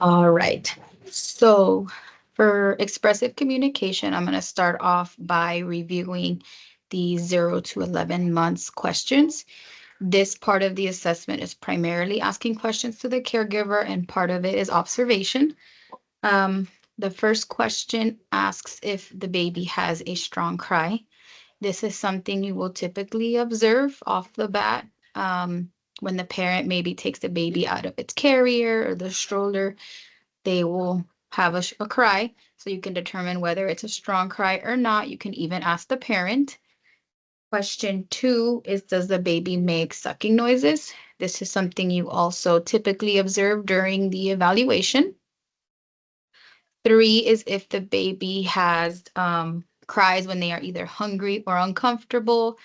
All right. So for expressive communication, I'm going to start off by reviewing the 0 to 11 months questions. This part of the assessment is primarily asking questions to the caregiver, and part of it is observation. Um, the first question asks if the baby has a strong cry. This is something you will typically observe off the bat when the parent maybe takes the baby out of its carrier or the stroller. They will have a cry, so you can determine whether it's a strong cry or not. You can even ask the parent. Question two is, does the baby make sucking noises? This is something you also typically observe during the evaluation. Three is if the baby has cries when they are either hungry or uncomfortable.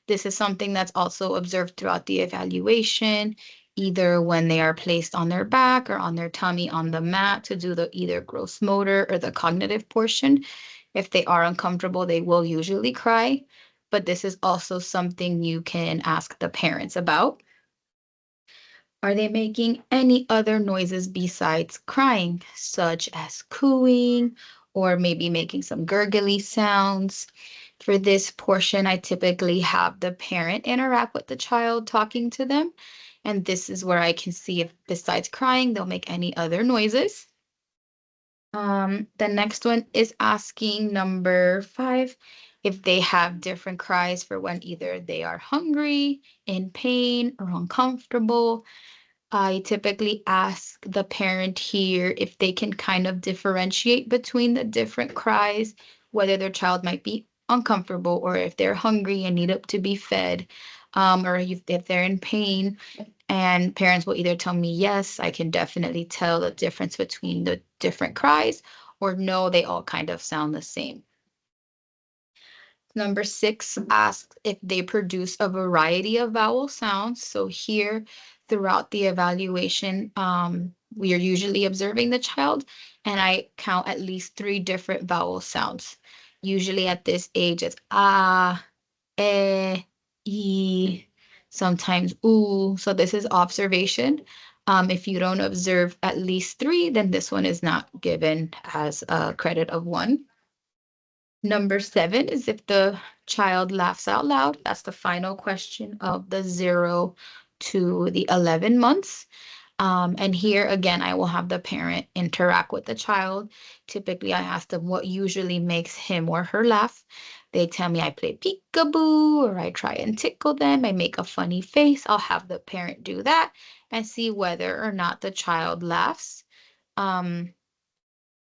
This is something that's also observed throughout the evaluation, either when they are placed on their back or on their tummy on the mat to do the either gross motor or the cognitive portion. If they are uncomfortable, they will usually cry, but this is also something you can ask the parents about. Are they making any other noises besides crying, such as cooing or maybe making some gurgly sounds? For this portion, I typically have the parent interact with the child talking to them. And this is where I can see if besides crying, they'll make any other noises. The next one is asking number 5 if they have different cries for when either they are hungry, in pain, or uncomfortable. I typically ask the parent here if they can kind of differentiate between the different cries, whether their child might be uncomfortable or if they're hungry and need up to be fed, or if they're in pain. And parents will either tell me, yes, I can definitely tell the difference between the different cries, or no, they all kind of sound the same. Number 6 asks if they produce a variety of vowel sounds. So here, throughout the evaluation, we are usually observing the child, and I count at least 3 different vowel sounds. Usually at this age, it's ah, eh, e, sometimes ooh. So this is observation. If you don't observe at least 3, then this one is not given as a credit of 1. Number 7 is if the child laughs out loud. That's the final question of the 0 to 11 months. And here again, I will have the parent interact with the child. Typically, I ask them what usually makes him or her laugh. They tell me I play peekaboo or I try and tickle them. I make a funny face. I'll have the parent do that and see whether or not the child laughs. Um,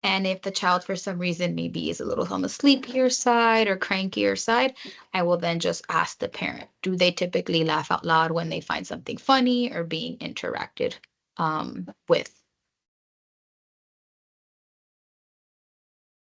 and if the child, for some reason, maybe is a little on the sleepier side or crankier side, I will then just ask the parent, do they typically laugh out loud when they find something funny or being interacted with?